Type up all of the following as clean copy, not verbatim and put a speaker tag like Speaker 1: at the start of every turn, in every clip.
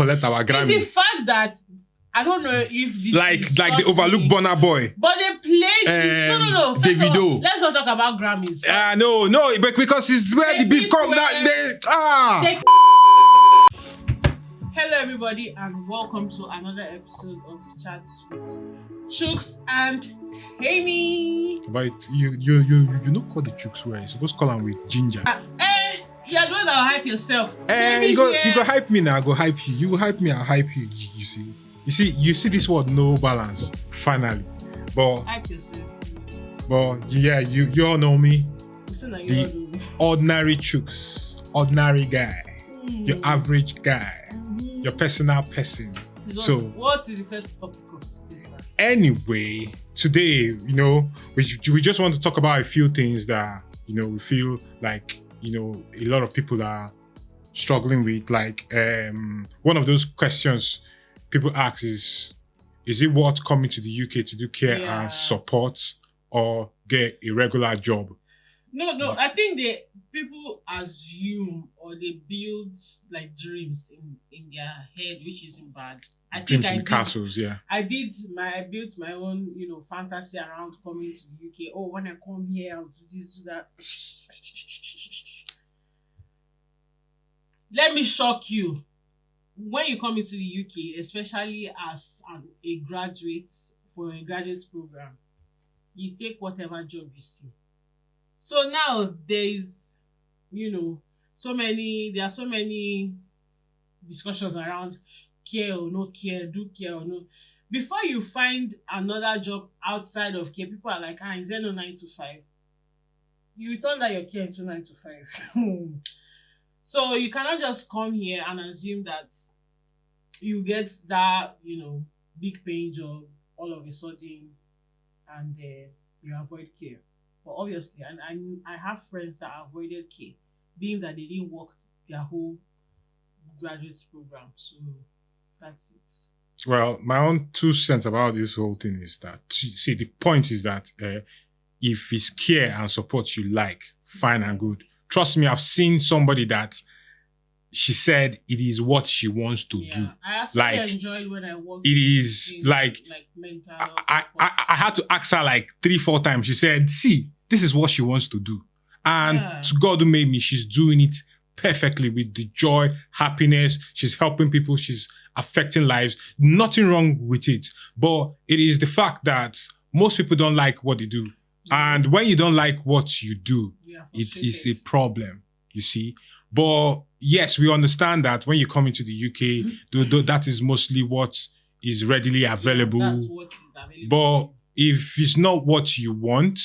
Speaker 1: collect our Grammy.
Speaker 2: It's the fact that I don't know if this
Speaker 1: like they overlook Burna Boy.
Speaker 2: But they played no.
Speaker 1: Davido.
Speaker 2: Let's not talk about Grammys.
Speaker 1: No, because it's where the beef come
Speaker 2: Hello everybody and welcome to another episode of Chats with Chooks and Tammy.
Speaker 1: But you not call the Chooks where you're supposed to call them with ginger.
Speaker 2: You're doing that hype yourself.
Speaker 1: You go hype me now, I go hype you. You hype me, I'll hype you. You see this word no balance, finally. But
Speaker 2: hype yourself.
Speaker 1: But yeah, you all know me.
Speaker 2: The
Speaker 1: ordinary Chooks, ordinary guy, your average guy, your personal person. So
Speaker 2: what is the first topic of today, sir?
Speaker 1: Anyway, today, we just want to talk about a few things that, we feel like, a lot of people are struggling with. Like, one of those questions people ask is it worth coming to the UK to do care and support or get a regular job?
Speaker 2: No, I think people assume or they build like dreams in their head, which isn't bad.
Speaker 1: Dreams in castles, yeah.
Speaker 2: I built my own, fantasy around coming to the UK. Oh, when I come here, I'll do this, do that. Let me shock you. When you come into the UK, especially as a graduate for a graduate program, you take whatever job you see. So now there is, so many discussions around care or no care, do care or no. Before you find another job outside of care, people are like, is there no 9 to 5? You turn that your care into 9 to 5. So you cannot just come here and assume that you get that, big paying job all of a sudden and you avoid care. But obviously, and I have friends that avoided care, being that they didn't work their whole graduate program. So that's it.
Speaker 1: Well, my own 2 cents about this whole thing is that, see, the point is that if it's care and support you like, fine and good. Trust me, I've seen somebody that she said it is what she wants to do.
Speaker 2: I actually enjoyed when I worked.
Speaker 1: It is
Speaker 2: in,
Speaker 1: like
Speaker 2: mental health
Speaker 1: I had to ask her like 3-4 times. She said, see, this is what she wants to do. And to God who made me, she's doing it perfectly with the joy, happiness. She's helping people. She's affecting lives. Nothing wrong with it. But it is the fact that most people don't like what they do. And when you don't like what you do, it is a problem, you see. But yes, we understand that when you come into the UK, that is mostly what is readily available.
Speaker 2: That's what is available.
Speaker 1: But if it's not what you want,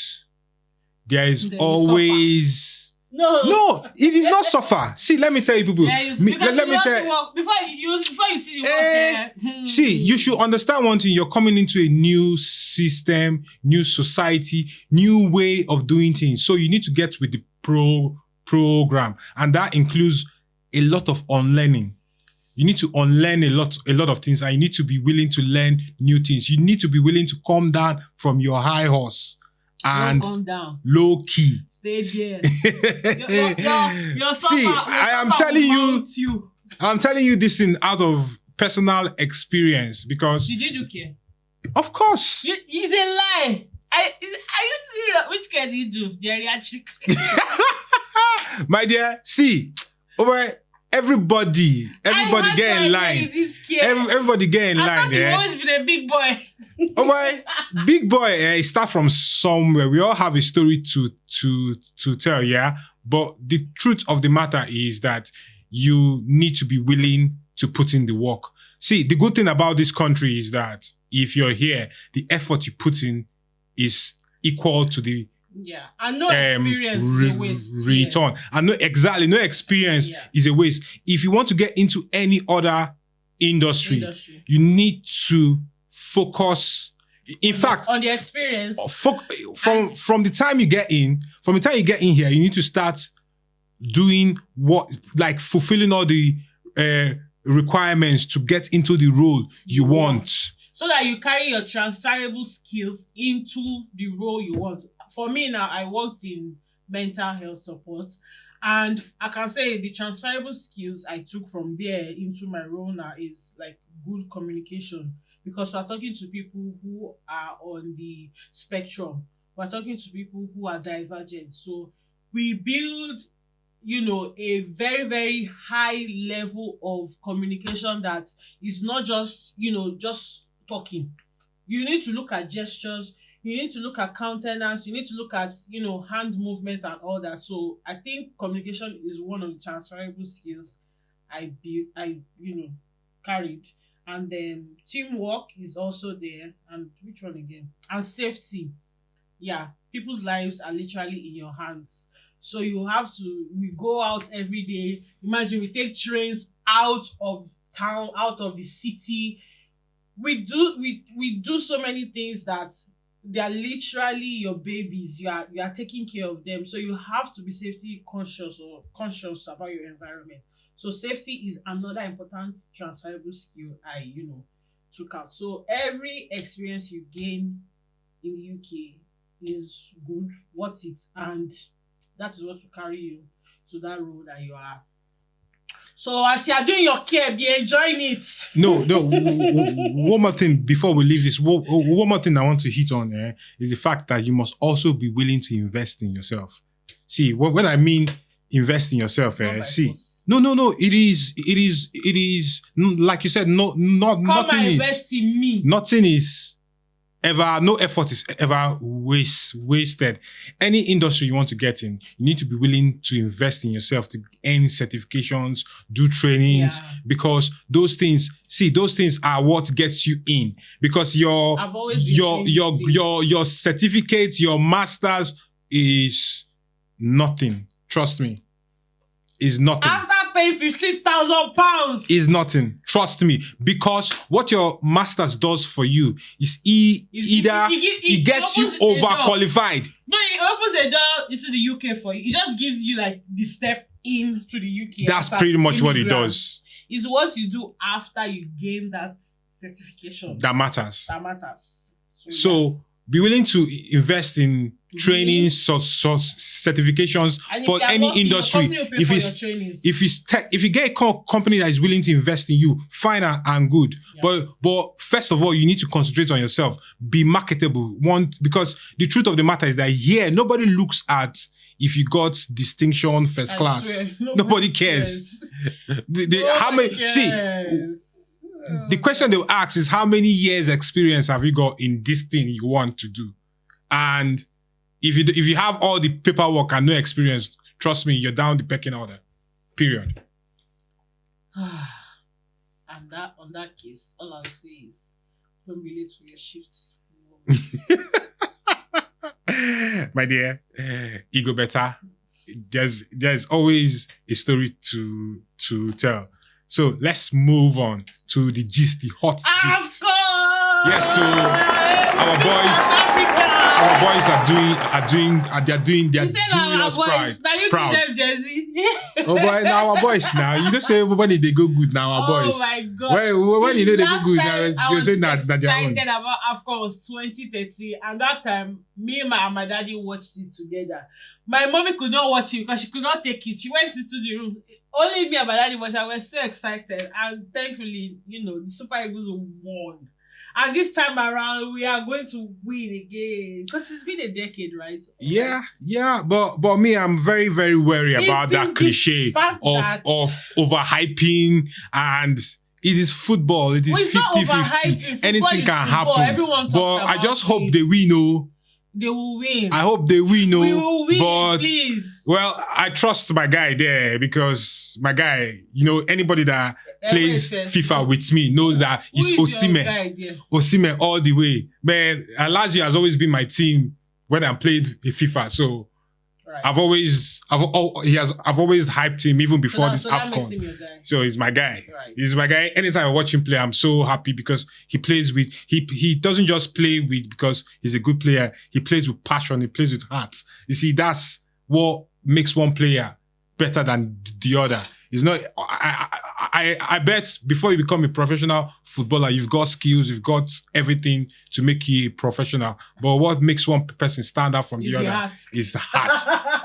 Speaker 1: there is always... No, it is not suffer. See, let me tell you people.
Speaker 2: Let me tell you. Before you see the work,
Speaker 1: see, you should understand one thing. You're coming into a new system, new society, new way of doing things. So you need to get with the program, and that includes a lot of unlearning. You need to unlearn a lot of things, and you need to be willing to learn new things. You need to be willing to come down from your high horse and low key.
Speaker 2: Stay there.
Speaker 1: See, I'm telling you this thing out of personal experience because.
Speaker 2: Did you do care?
Speaker 1: Of course.
Speaker 2: It's a lie. Are you serious? Which care did you do? Geriatric.
Speaker 1: My dear, see, everybody get in line. Everybody get in line.
Speaker 2: I thought you've always been a big boy.
Speaker 1: Big boy, start from somewhere. We all have a story to tell, yeah? But the truth of the matter is that you need to be willing to put in the work. See, the good thing about this country is that if you're here, the effort you put in is equal to the
Speaker 2: and no experience is a waste.
Speaker 1: Return. And no experience is a waste. If you want to get into any other industry. You need to focus. In fact,
Speaker 2: on the experience.
Speaker 1: From the time you get in here, you need to start doing fulfilling all the requirements to get into the role you want.
Speaker 2: So that you carry your transferable skills into the role you want. For me now, I worked in mental health support And I can say the transferable skills I took from there into my role now is like good communication, because we're talking to people who are on the spectrum. We're talking to people who are divergent. So we build, a very, very high level of communication that is not just, just talking. You need to look at gestures, you need to look at countenance, you need to look at, hand movement and all that. So I think communication is one of the transferable skills I carried. And then teamwork is also there. And which one again? And safety. Yeah, people's lives are literally in your hands. So we go out every day. Imagine we take trains out of town, out of the city. We do so many things that they are literally your babies. You are taking care of them. So you have to be safety conscious or conscious about your environment. So safety is another important transferable skill I took out. So every experience you gain in the UK is good, worth it, and that is what will carry you to that role that you are. So as you are doing your care, be enjoying it.
Speaker 1: No. One more thing before we leave this. One more thing I want to hit on is the fact that you must also be willing to invest in yourself. See, when I mean invest in yourself, see, no. It is like you said. Nothing is.
Speaker 2: Invest in me.
Speaker 1: Nothing is ever. No effort is ever wasted. Any industry you want to get in, you need to be willing to invest in yourself, to earn certifications, do trainings, because those things are what gets you in. Because your certificate, your masters is nothing. Trust me, is nothing.
Speaker 2: After paying £15,000
Speaker 1: is nothing. Trust me, because what your masters does for you is it gets you overqualified.
Speaker 2: No, it opens a door into the UK for you. It just gives you like the step into the UK.
Speaker 1: That's pretty much what it does.
Speaker 2: It's what you do after you gain that certification
Speaker 1: that matters.
Speaker 2: So
Speaker 1: be willing to invest in training, certifications for any industry. If you get a company that is willing to invest in you, fine and good. Yeah. But first of all, you need to concentrate on yourself. Be marketable. Because the truth of the matter is that nobody looks at if you got distinction first class. Nobody cares. How many? See. The question they'll ask is how many years experience have you got in this thing you want to do? And if you have all the paperwork and no experience, trust me, you're down the pecking order. Period.
Speaker 2: And on that case, all I'll say is don't be late for your shift
Speaker 1: tomorrow. My dear, ego better. There's always a story to tell. So let's move on to the gist, the hot gist.
Speaker 2: Afcon!
Speaker 1: Yes, so our boys are doing us proud.
Speaker 2: Now you give them jersey.
Speaker 1: Oh boy, now our boys now. You don't say everybody they go good now, our boys.
Speaker 2: Oh my God.
Speaker 1: When you know they go good now,
Speaker 2: you're
Speaker 1: saying that they're own.
Speaker 2: Excited about Afcon was 2030, and that time me and my daddy watched it together. My mommy could not watch it because she could not take it. She went into the room. Only me and my daddy watched. I was so excited, and thankfully, the Super Eagles won. And this time around, we are going to win again because it's been a decade, right?
Speaker 1: Yeah. But me, I'm very, very wary about that cliche of overhyping, and it is football. It is 50-50. Anything can happen. But I just hope they win.
Speaker 2: They will win.
Speaker 1: I hope they win.
Speaker 2: We will win,
Speaker 1: but
Speaker 2: please.
Speaker 1: Well, I trust my guy there because my guy, anybody that plays FIFA with me knows that it's Osimhen all the way. Man, Lazio has always been my team when I played FIFA. So right. I've always hyped him even before this Afcon. So he's my guy. Right. He's my guy. Anytime I watch him play, I'm so happy because he plays with he doesn't just play with because he's a good player. He plays with passion. He plays with heart. You see, that's what makes one player better than the other. It's not. I I bet before you become a professional footballer, you've got skills, you've got everything to make you a professional. But what makes one person stand out from the other is the heart,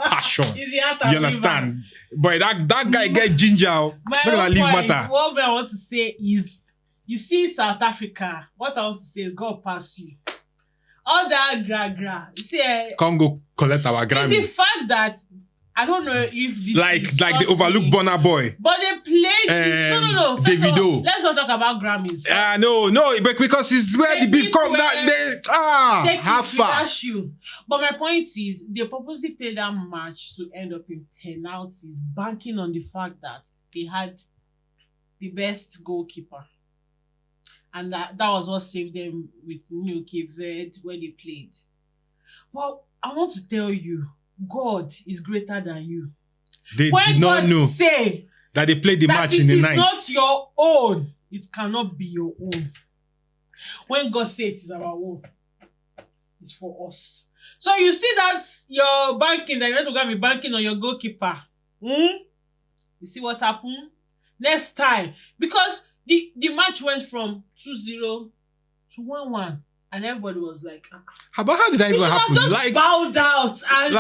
Speaker 1: passion. You understand? But that guy get ginger. Look at that leave matter.
Speaker 2: What I want to say is, you see South Africa, what I want to say is God pass you. All that gra. You see,
Speaker 1: come go collect our Grammy.
Speaker 2: It's the fact that I don't know if this
Speaker 1: like they overlook Burna Boy.
Speaker 2: But they played no.
Speaker 1: Davido.
Speaker 2: Let's not talk about Grammys.
Speaker 1: No, but because it's where the beef come how far?
Speaker 2: But my point is, they purposely played that match to end up in penalties, banking on the fact that they had the best goalkeeper. And that was what saved them with New Cape Verde when they played. Well, I want to tell you, God is greater than you.
Speaker 1: They
Speaker 2: when
Speaker 1: did not
Speaker 2: God
Speaker 1: know
Speaker 2: say
Speaker 1: that they played the match in the night.
Speaker 2: It is not your own. It cannot be your own. When God says it is our own, it's for us. So you see that your banking, that you want to go and be banking on your goalkeeper. You see what happened? Next time. Because the match went from 2-0 to 1-1. And everybody was like,
Speaker 1: how did that even happen?
Speaker 2: Just bowed out and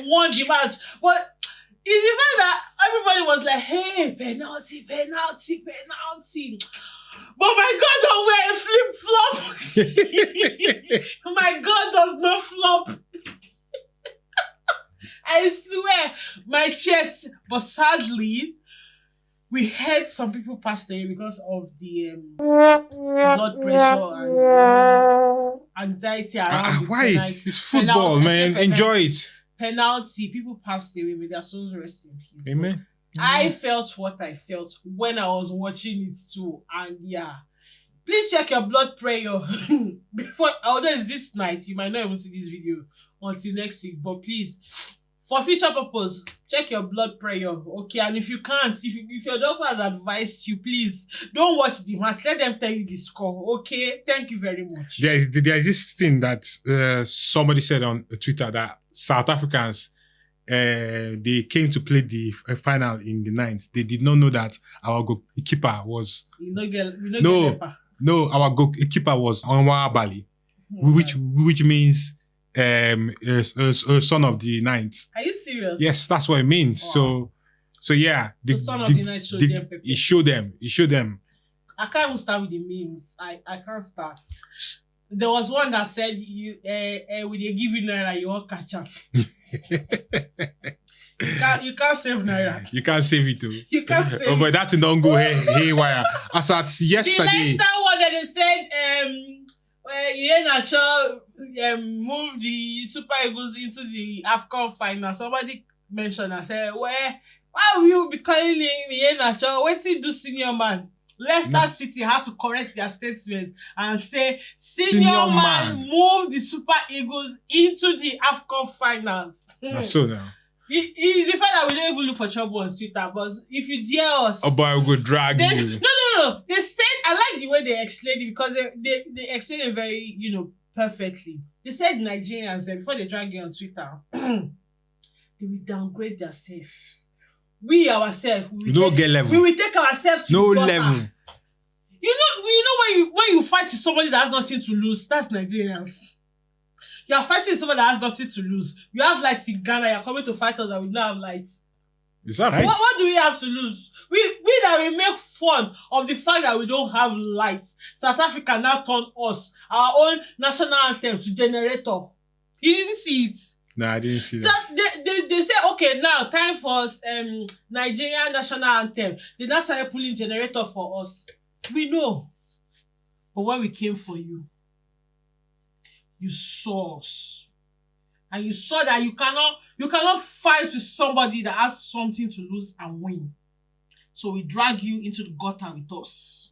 Speaker 2: won the match. But it's the fact that everybody was like, hey, penalty. But my God don't wear a flip-flop. My God does not flop. I swear, my chest. But sadly, we heard some people passed away because of the blood pressure and anxiety around
Speaker 1: why?
Speaker 2: Penalty.
Speaker 1: It's football, man. Enjoy it.
Speaker 2: Penalty. People passed away. May their souls rest in peace.
Speaker 1: Amen.
Speaker 2: I felt what I felt when I was watching it too. And please check your blood pressure before. Although it's this night, you might not even see this video until next week. But please, for future purpose, check your blood pressure, okay? And if you can't, if your doctor has advised you, please don't watch the match. Let them tell you the score, okay? Thank you very much.
Speaker 1: There is this thing that somebody said on Twitter that South Africans, they came to play the final in the ninth. They did not know that our goalkeeper was our goalkeeper was Anwar Bali, which means son of the ninth.
Speaker 2: Are you serious?
Speaker 1: Yes, that's what it means. Wow. So yeah,
Speaker 2: the son of the night showed them.
Speaker 1: It showed them.
Speaker 2: I can't even start with the memes. I can't start. There was one that said, "You will they give you naira, you won't catch up." You can't save naira.
Speaker 1: You can't save it too.
Speaker 2: You can't save. Oh,
Speaker 1: but that's don't go haywire. As at yesterday,
Speaker 2: the Leicester one that they said, move the Super Eagles into the Afcon final. Somebody mentioned and said, why will you be calling him Iheanacho? Wait till do senior man. Leicester City had to correct their statement and say, senior man move the Super Eagles into the Afcon finals.
Speaker 1: That's so now.
Speaker 2: It's the fact that we don't even look for trouble on Twitter, but if you dare us...
Speaker 1: Oh boy, I will drag you.
Speaker 2: No. They said, I like the way they explained it because they explained it very, perfectly. They said Nigerians, before they drag you on Twitter, they will downgrade themselves. We ourselves, we will take ourselves to
Speaker 1: no
Speaker 2: the
Speaker 1: level.
Speaker 2: You know when you fight with somebody that has nothing to lose, that's Nigerians. You are fighting with somebody that has nothing to lose. You have lights in Ghana, you're coming to fight us that we don't have lights.
Speaker 1: Is that right?
Speaker 2: What do we have to lose? We that we make fun of the fact that we don't have lights. South Africa now turn us, our own national anthem, to generator. You didn't see it.
Speaker 1: No, I didn't see that.
Speaker 2: They say, okay, now time for Nigerian national anthem. They now started pulling generator for us. We know. But when we came for you, you saw us. And you saw that you cannot fight with somebody that has something to lose and win. So we drag you into the gutter with us.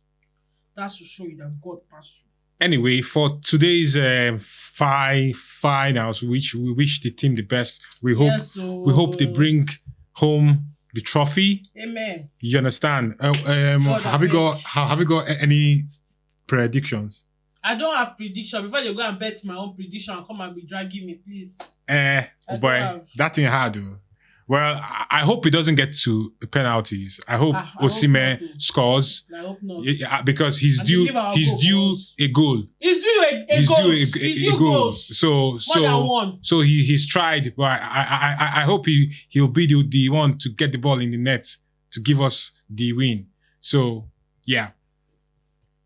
Speaker 2: That's to show you that God passed you.
Speaker 1: Anyway, for today's finals, which we wish the team the best. We hope they bring home the trophy.
Speaker 2: Amen.
Speaker 1: You understand? Have you got any predictions?
Speaker 2: I don't have prediction. Before you go and bet my own prediction and come and be dragging me, please.
Speaker 1: Boy, that thing hard though. Well, I hope it doesn't get to penalties. I hope
Speaker 2: I hope
Speaker 1: Osimhen
Speaker 2: not.
Speaker 1: scores
Speaker 2: I hope not.
Speaker 1: because he's
Speaker 2: I
Speaker 1: due.
Speaker 2: believe our
Speaker 1: He's
Speaker 2: goal
Speaker 1: due
Speaker 2: was-
Speaker 1: a goal.
Speaker 2: He's due a
Speaker 1: He's
Speaker 2: goal.
Speaker 1: due
Speaker 2: He's due
Speaker 1: a goal.
Speaker 2: goals.
Speaker 1: So
Speaker 2: More than one.
Speaker 1: so he's tried, but I hope he'll be the one to get the ball in the net to give us the win. So yeah.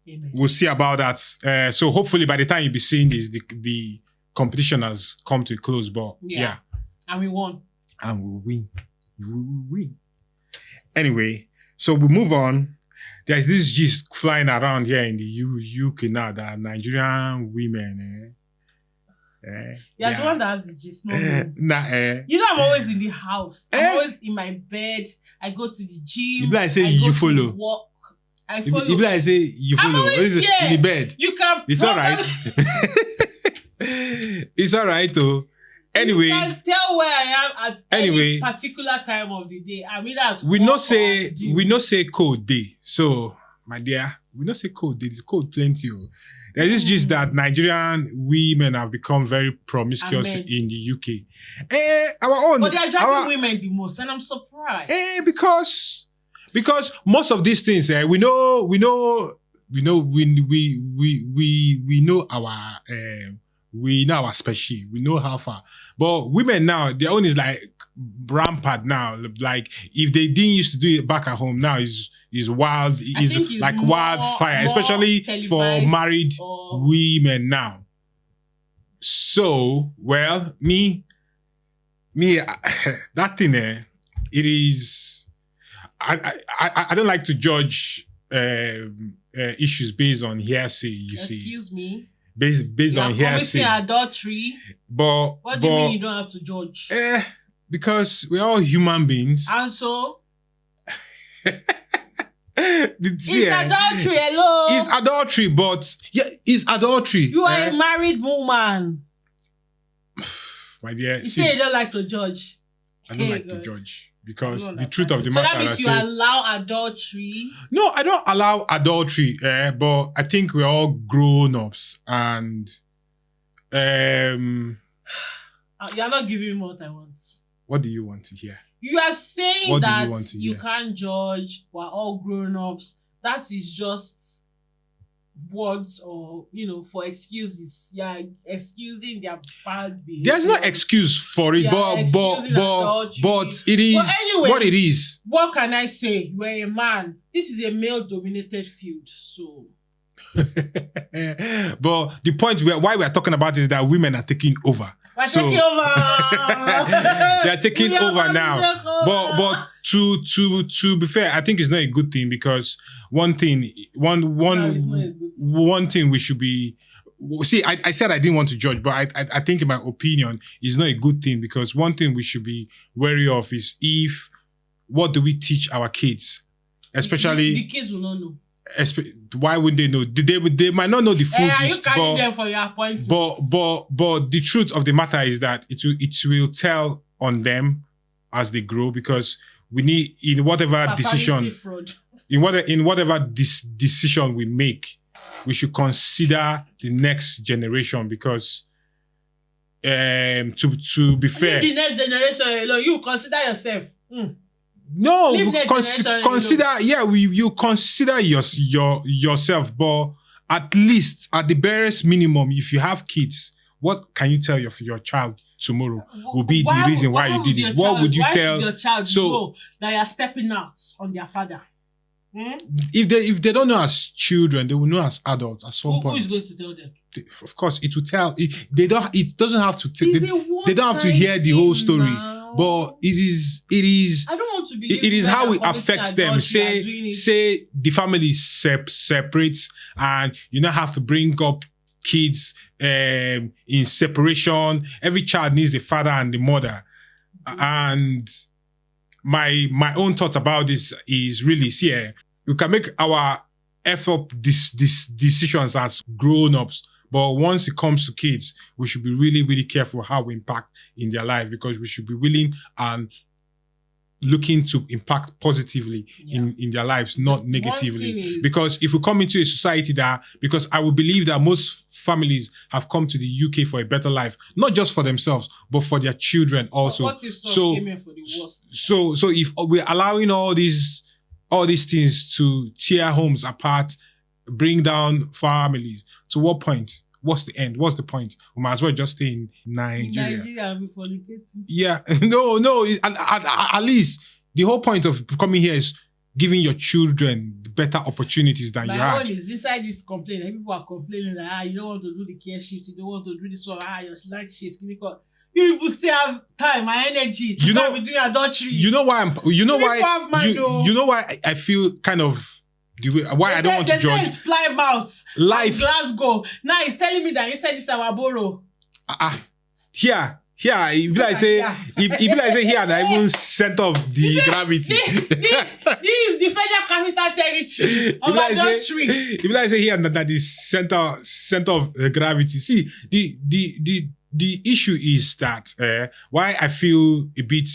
Speaker 2: Amen.
Speaker 1: We'll see about that. So hopefully by the time you'll be seeing this, the competition has come to a close. But yeah.
Speaker 2: And we won.
Speaker 1: And we'll win. We will win. Anyway, so we move on. There's this gist flying around here in the UK now that Nigerian women.
Speaker 2: You're the one that has the gist. No, no. You know, I'm always in the house. I'm always in my bed. I go to the gym.
Speaker 1: You be like say
Speaker 2: I
Speaker 1: you
Speaker 2: go
Speaker 1: follow.
Speaker 2: To work. I follow.
Speaker 1: You be like say you follow.
Speaker 2: always
Speaker 1: What is it?
Speaker 2: here.
Speaker 1: In the bed.
Speaker 2: You can.
Speaker 1: It's all right. It's all right though. Anyway,
Speaker 2: you can tell where I am at
Speaker 1: anyway,
Speaker 2: any particular time of the day. I mean, that's
Speaker 1: we not say cold day. So, my dear, we not say cold day. It's cold plenty. There's this gist that Nigerian women have become very promiscuous in the UK. Our own,
Speaker 2: but they are dragging women the most, and I'm surprised.
Speaker 1: Because most of these things, we know our. We know our species. We know how far. But women now, their own is like rampant now. Like if they didn't used to do it back at home, now is wild. Is like wildfire, especially for married women now. So, well, me, that thing it is. I don't like to judge issues based on hearsay.
Speaker 2: Excuse me.
Speaker 1: Based on hearsay.
Speaker 2: Adultery.
Speaker 1: But
Speaker 2: what do you mean you don't have to judge?
Speaker 1: Because we're all human beings.
Speaker 2: And so
Speaker 1: it's
Speaker 2: adultery, hello.
Speaker 1: It's adultery, but it's adultery.
Speaker 2: You are a married woman.
Speaker 1: My dear.
Speaker 2: You say you don't like to judge.
Speaker 1: I don't like to judge. Because the truth of the matter is,
Speaker 2: that means you allow adultery?
Speaker 1: No, I don't allow adultery, but I think we're all grown-ups and
Speaker 2: you're not giving me what I want.
Speaker 1: What do you want to hear?
Speaker 2: You are saying that you can't judge, we're all grown-ups. That is just words or, for excuses. Yeah, excusing their bad behavior.
Speaker 1: There's no excuse for it, but it is what it is.
Speaker 2: What can I say? You're a man. This is a male-dominated field, so.
Speaker 1: But the point why we are talking about is that women are taking over.
Speaker 2: We're taking over.
Speaker 1: They are taking over now. But to be fair, I think it's not a good thing because one thing we should be. See, I said I didn't want to judge, but I think in my opinion, it's not a good thing because one thing we should be wary of is what do we teach our kids, especially
Speaker 2: the kids will not know.
Speaker 1: Why would they know? They might not know the full gist.
Speaker 2: Are you carrying them for your appointments?
Speaker 1: But the truth of the matter is that it will tell on them as they grow because we need in whatever decision we make, we should consider the next generation because to be fair,
Speaker 2: the next generation alone, you consider yourself.
Speaker 1: No, consider. Yeah, you consider yourself, but at least at the barest minimum, if you have kids, what can you tell your child tomorrow will be the reason why you did this? What would you tell
Speaker 2: your child know that you're stepping out on their father?
Speaker 1: If they don't know as children, they will know as adults at some point.
Speaker 2: Who is going to tell them?
Speaker 1: Of course, it will tell. It doesn't have to take. They don't have to hear the whole story. Now. But it is.
Speaker 2: I don't want to be.
Speaker 1: It is how it affects them. Say the family separates, and you now have to bring up kids in separation. Every child needs a father and the mother, and my own thought about this is really we can make our effort decisions as grown-ups, but once it comes to kids, we should be really, really careful how we impact in their life because we should be willing and looking to impact positively in their lives, not negatively. Because if we come into a society because I would believe that most families have come to the UK for a better life, not just for themselves, but for their children also.
Speaker 2: What if some came here for the worst?
Speaker 1: So if we're allowing all these things to tear homes apart, bring down families, to what point? What's the end? What's the point? We might as well just stay in Nigeria.
Speaker 2: Nigeria be fornicating.
Speaker 1: Yeah, no. At least the whole point of coming here is giving your children better opportunities than you had.
Speaker 2: My own is inside this complaint. People are complaining that you don't want to do the care shift, you don't want to do this one, your night shift. You people still have time and energy to be doing adultery. You know why I feel kind of the way why I don't want to judge. They say it's Plymouth, life, Glasgow. Now he's telling me that inside this our borough.
Speaker 1: Here, if I say, here, and even center of the gravity.
Speaker 2: This is the federal capital territory of adultery.
Speaker 1: If I say here that is center of gravity. See, the issue is that why I feel a bit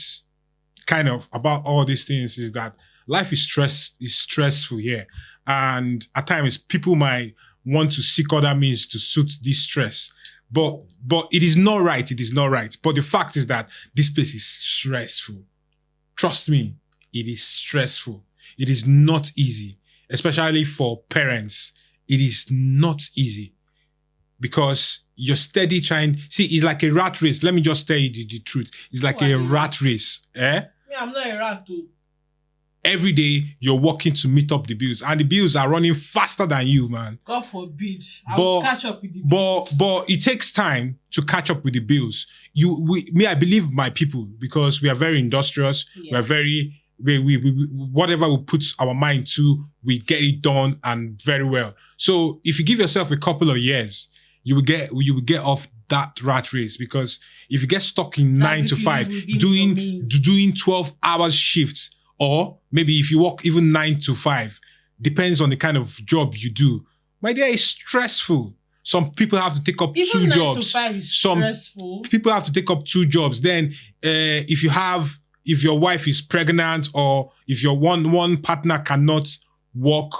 Speaker 1: kind of about all these things is that life is stressful here, and at times people might want to seek other means to suit this stress. But it is not right. It is not right. But the fact is that this place is stressful. Trust me, it is stressful. It is not easy, especially for parents. It is not easy because you're steady trying. See, it's like a rat race. Let me just tell you the truth. It's like a rat race. Yeah,
Speaker 2: I'm not a rat too.
Speaker 1: Every day you're working to meet up the bills, and the bills are running faster than you, man.
Speaker 2: God forbid. I will catch up with the bills.
Speaker 1: But it takes time to catch up with the bills. I believe my people, because we are very industrious. Yeah. We are very, we whatever we put our mind to, we get it done and very well. So if you give yourself a couple of years, you will get off that rat race, because if you get stuck in 9 to 5, doing 12 hours shifts, or maybe if you work even 9 to 5, depends on the kind of job you do. My dear, it's stressful. Some people have to take up
Speaker 2: even
Speaker 1: 2
Speaker 2: 9
Speaker 1: jobs.
Speaker 2: To 5 is stressful.
Speaker 1: People have to take up 2 jobs. Then, if your wife is pregnant, or if your one partner cannot work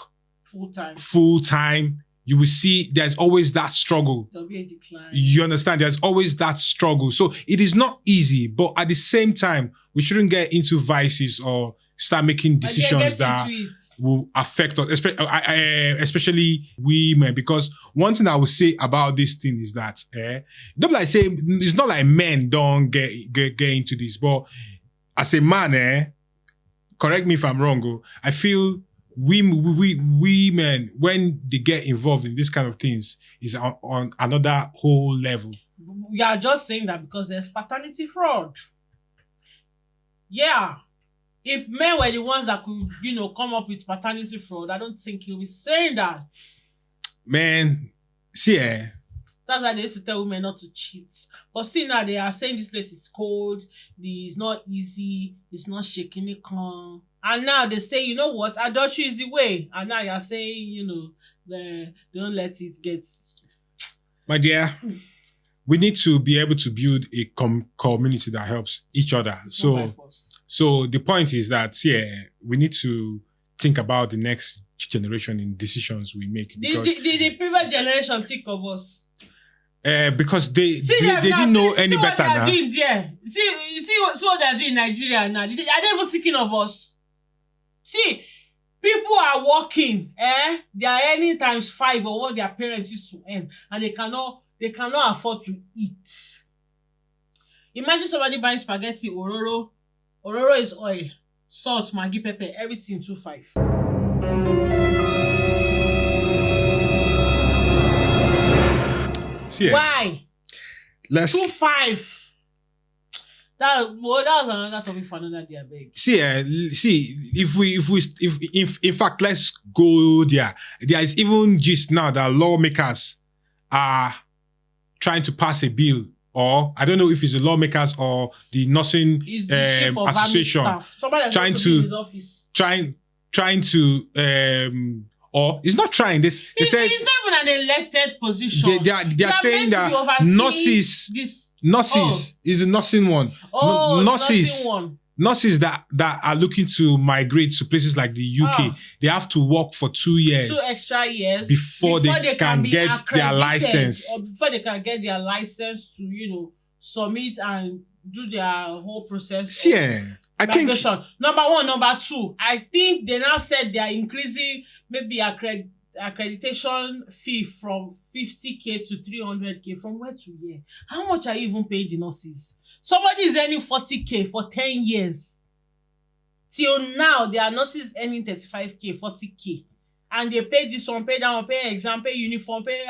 Speaker 1: full time, you will see there's always that struggle.
Speaker 2: There'll be a decline.
Speaker 1: You understand? There's always that struggle. So it is not easy, but at the same time, we shouldn't get into vices or start making decisions that will affect us, especially women. Because one thing I would say about this thing is that, don't like say it's not like men don't get into this, but as a man, correct me if I'm wrong, I feel women, when they get involved in this kind of things, is on another whole level.
Speaker 2: We are just saying that because there's paternity fraud. Yeah. If men were the ones that could, come up with paternity fraud, I don't think you'll be saying that.
Speaker 1: Man, see,
Speaker 2: That's why they used to tell women not to cheat. But see, now they are saying this place is cold, it's not easy, it's not shaking it calm. And now they say, you know what, adultery is the way. And now you're saying, don't let it get.
Speaker 1: My dear, we need to be able to build a community that helps each other. So the point is that, we need to think about the next generation in decisions we make.
Speaker 2: Because the previous generation think of us.
Speaker 1: Because they didn't know any better now.
Speaker 2: See what they're doing in Nigeria now. Are they even thinking of us? See, people are working, they are earning times 5 of what their parents used to earn, and they cannot afford to eat. Imagine somebody buying spaghetti, ororo. Ororo is oil, salt, maggi, pepper, everything 2.5.
Speaker 1: See,
Speaker 2: why? 2.5. That was another topic for another day, I beg.
Speaker 1: See, if in fact, let's go there. There is even just now that lawmakers are trying to pass a bill, or I don't know if it's the lawmakers or the nursing association trying to or it's not trying. They said
Speaker 2: it's not even an elected position.
Speaker 1: They are saying that nurses is the nursing one.
Speaker 2: Nursing one.
Speaker 1: nurses that are looking to migrate to places like the UK, they have to work for 2 years.
Speaker 2: 2 extra years
Speaker 1: before they can
Speaker 2: be
Speaker 1: get their
Speaker 2: accredited,
Speaker 1: license.
Speaker 2: or before they can get their license to, submit and do their whole process.
Speaker 1: See, I think
Speaker 2: migration. Number one. Number two, I think they now said they are increasing maybe accreditation fee from 50K to 300K. From where to where? How much are you even paying the nurses? Somebody is earning 40K for 10 years. Till now, there are nurses earning 35K, 40K. And they pay this one, pay that one, pay exam, pay uniform, pay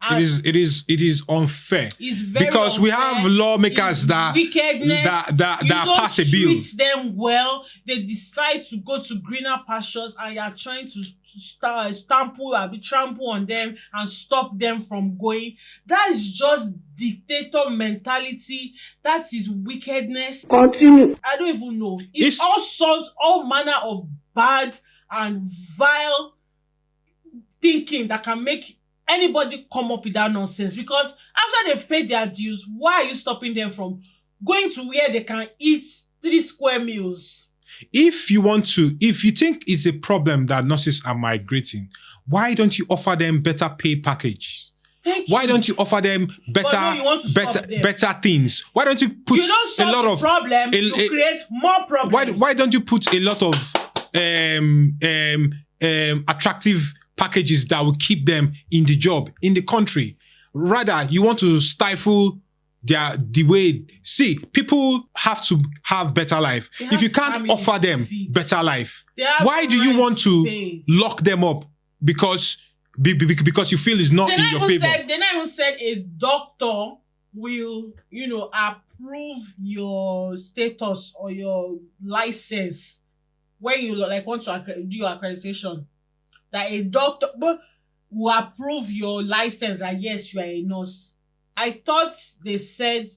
Speaker 1: it is unfair.
Speaker 2: It's very
Speaker 1: because
Speaker 2: unfair.
Speaker 1: we have lawmakers that pass a bill.
Speaker 2: You don't treat them well. They decide to go to greener pastures, and you are trying to trample on them and stop them from going. That is just dictator mentality. That is wickedness.
Speaker 3: Continue.
Speaker 2: I don't even know. It's all sorts, all manner of bad and vile thinking that can make anybody come up with that nonsense. Because after they've paid their dues, why are you stopping them from going to where they can eat 3 square meals?
Speaker 1: If you think it's a problem that nurses are migrating, why don't you offer them better pay package? Why don't you offer them better things? Why don't you put
Speaker 2: you don't solve
Speaker 1: a lot
Speaker 2: the
Speaker 1: of
Speaker 2: problem to create more problems?
Speaker 1: Why don't you put a lot of attractive packages that will keep them in the job, in the country? Rather, you want to stifle the way. See, people have to have better life. If you can't offer them better life, why do you want to lock them up? Because you feel it's not in your favor.
Speaker 2: They not even said a doctor will, approve your status or your license when you want to do your accreditation. That a doctor will approve your license that yes, you are a nurse. I thought they said,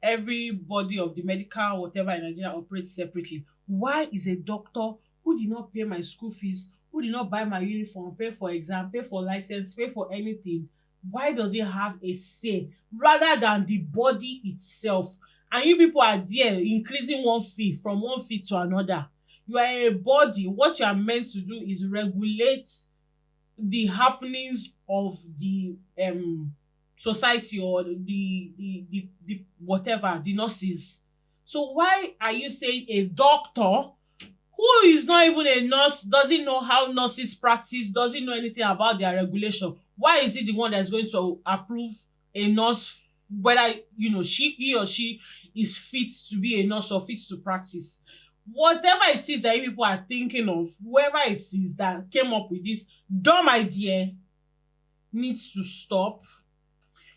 Speaker 2: everybody of the medical whatever in Nigeria operates separately. Why is a doctor who did not pay my school fees, who did not buy my uniform, pay for exam, pay for license, pay for anything, why does he have a say rather than the body itself? And you people are there increasing one fee from one fee to another. You are a body. What you are meant to do is regulate the happenings of the society or the whatever, the nurses. So why are you saying a doctor who is not even a nurse, doesn't know how nurses practice, doesn't know anything about their regulation? Why is he the one that's going to approve a nurse, whether he or she is fit to be a nurse or fit to practice? Whatever it is that you people are thinking of, whoever it is that came up with this dumb idea needs to stop.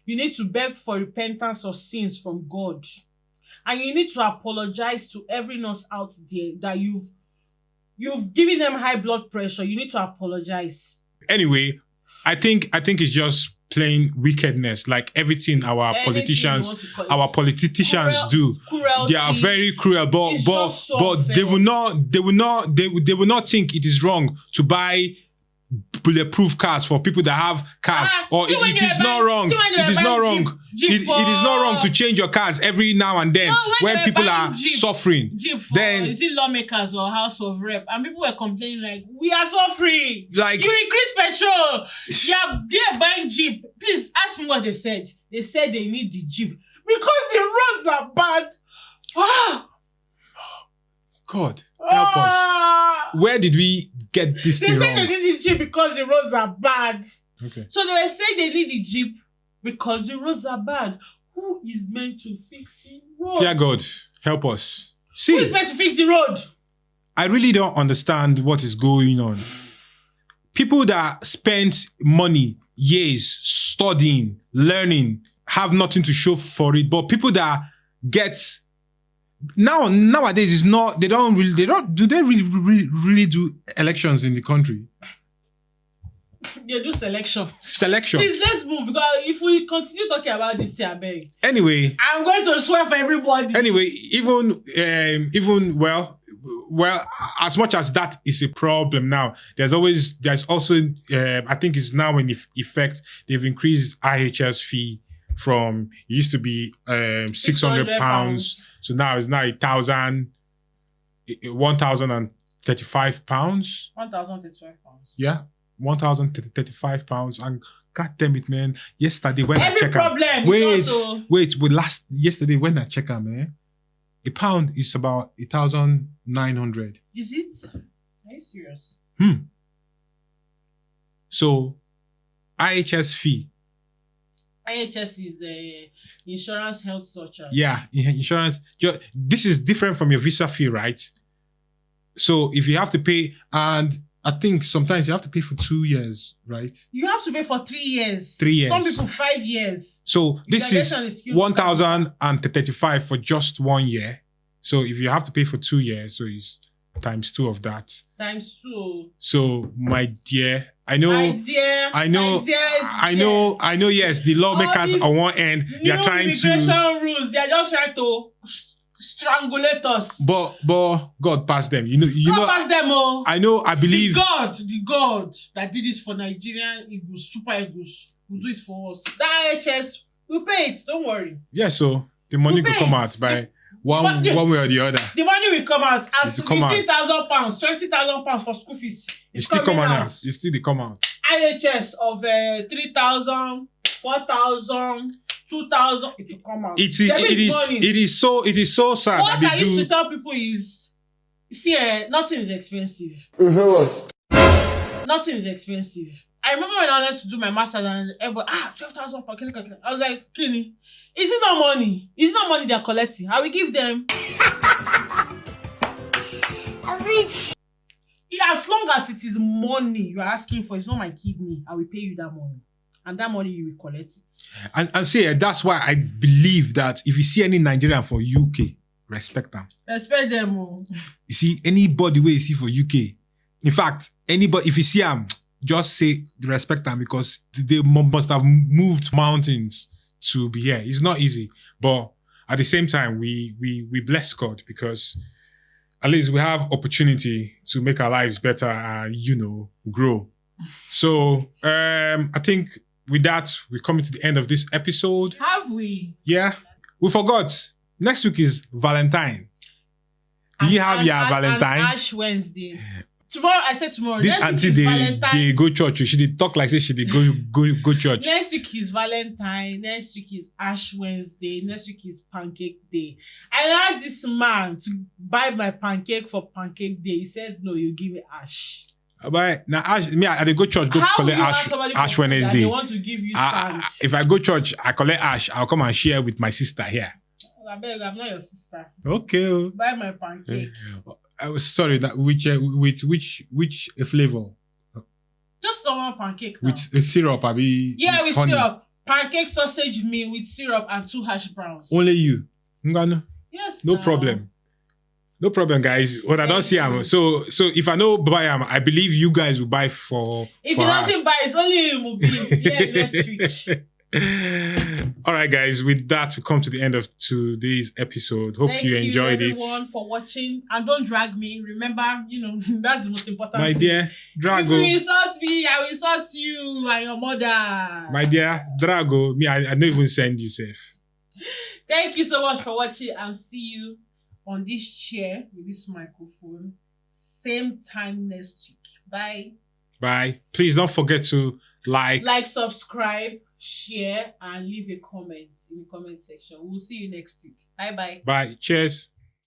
Speaker 2: You need to beg for repentance of sins from God. And you need to apologize to every nurse out there that you've given them high blood pressure. You need to apologize.
Speaker 1: Anyway, I think it's just plain wickedness, like everything our politicians do.
Speaker 2: Cruelty.
Speaker 1: They are very cruel, but they will not think it is wrong to buy bulletproof cars for people that have cars. Or it is not wrong. It is not wrong. It is not wrong to change your cars every now and then when people are suffering.
Speaker 2: Then is it lawmakers or House of Rep? And people were complaining like, we are suffering. Like, you increase petrol. They're buying Jeep. Please ask me what they said. They said they need the Jeep because the roads are bad.
Speaker 1: God, help us. Where did we get this thing wrong?
Speaker 2: They said they need the Jeep because the roads are bad.
Speaker 1: Okay.
Speaker 2: So they were saying they need the Jeep because the roads are bad. Who is meant to fix the road?
Speaker 1: Dear God, help us. See,
Speaker 2: who is meant to fix the road?
Speaker 1: I really don't understand what is going on. People that spend money, years, studying, learning, have nothing to show for it. But people that get nowadays is not. They don't really do elections in the country?
Speaker 2: They do selection.
Speaker 1: Please,
Speaker 2: let's move, because if we continue talking about this here, I beg.
Speaker 1: Anyway,
Speaker 2: I'm going to swear for everybody.
Speaker 1: Anyway, even as much as that is a problem now, there's also I think it's now in effect, they've increased IHS fee from it used to be 600 pounds. So now it's now 1,035 pounds.
Speaker 2: 1,035 pounds.
Speaker 1: Yeah, 1,035 pounds. And God damn it, man! Yesterday when I
Speaker 2: Every
Speaker 1: check
Speaker 2: problem.
Speaker 1: wait. Yesterday when I check out, man, a pound is about 1,900.
Speaker 2: Is it? Are you serious?
Speaker 1: So, IHS fee.
Speaker 2: IHS is insurance health surcharge.
Speaker 1: Yeah, insurance. This is different from your visa fee, right? So if you have to pay, and I think sometimes you have to pay for 2 years, right?
Speaker 2: You have to pay for 3 years.
Speaker 1: 3 years.
Speaker 2: Some people 5 years.
Speaker 1: So this is 1,035 for just 1 year. So if you have to pay for 2 years, so it's times 2 of that.
Speaker 2: Times 2.
Speaker 1: So my dear, I know. Yes, the lawmakers on one end, they are trying to
Speaker 2: immigration rules. They are just trying to strangulate us.
Speaker 1: But God passed them.
Speaker 2: God passed them all.
Speaker 1: I know. I believe
Speaker 2: the God that did it for Nigerian Eagles, Super Eagles, will do it for us. That IHS, we pay it. Don't worry.
Speaker 1: Yeah. So the money will come out by one way or the other.
Speaker 2: The money will come out as 15,000 pounds, 20,000 pounds for school fees.
Speaker 1: It's still coming out. It's still come out.
Speaker 2: IHS of 3,000, 4,000, 2,000. It will come out. It is
Speaker 1: so sad.
Speaker 2: What I used to tell people is, see, nothing is expensive. Nothing is expensive. I remember when I wanted to do my master's and everybody, 12,000 per clinic. I was like, Kenny, is it not money? Is it not money they're collecting? I will give them. I'm rich. As long as it is money you're asking for, it's not my kidney, I will pay you that money. And that money, you will collect it.
Speaker 1: And see, that's why I believe that if you see any Nigerian for UK, respect them.
Speaker 2: Respect them. Oh.
Speaker 1: You see, anybody where you see for UK, in fact, anybody, if you see them, just say respect them because they must have moved mountains to be here. It's not easy. But at the same time, we bless God because at least we have opportunity to make our lives better and, grow. So I think with that, we're coming to the end of this episode.
Speaker 2: Have we?
Speaker 1: Yeah. We forgot. Next week is Valentine. Do you have your Valentine?
Speaker 2: Ash Wednesday. Tomorrow, I said tomorrow.
Speaker 1: This auntie, they go church. She did talk like she did go church.
Speaker 2: Next week is Valentine. Next week is Ash Wednesday. Next week is Pancake Day. I asked this man to buy my pancake for Pancake Day. He said, no, you give me Ash.
Speaker 1: But now Ash, me, I go church, go collect Ash Wednesday.
Speaker 2: They want to give you sand.
Speaker 1: If I go church, I collect Ash. I'll come and share with my sister here.
Speaker 2: I beg, I'm not your sister.
Speaker 1: Okay.
Speaker 2: Buy my pancake.
Speaker 1: I was sorry. That which flavor?
Speaker 2: Just normal pancake. Now.
Speaker 1: With syrup, with
Speaker 2: honey. Syrup. Pancake sausage meal with syrup and 2 hash browns.
Speaker 1: Only you. Ngano?
Speaker 2: Yes.
Speaker 1: No problem. No problem, guys. What I don't see him. So if I know buy him, I believe you guys will buy for.
Speaker 2: If he doesn't buy, it's only him will be here next week.
Speaker 1: All right, guys. With that, we come to the end of today's episode. Hope you enjoyed it.
Speaker 2: Thank you, everyone, for watching. And don't drag me. Remember, that's the most important
Speaker 1: My
Speaker 2: thing.
Speaker 1: dear, Drago.
Speaker 2: If you insult me, I will insult you and your mother.
Speaker 1: My dear, Drago. Me, I don't even send you safe.
Speaker 2: Thank you so much for watching and see you on this chair with this microphone. Same time next week. Bye.
Speaker 1: Bye. Please don't forget to like,
Speaker 2: subscribe, share, and leave a comment in the comment section. We'll see you next week. Bye-bye.
Speaker 1: Bye. Cheers.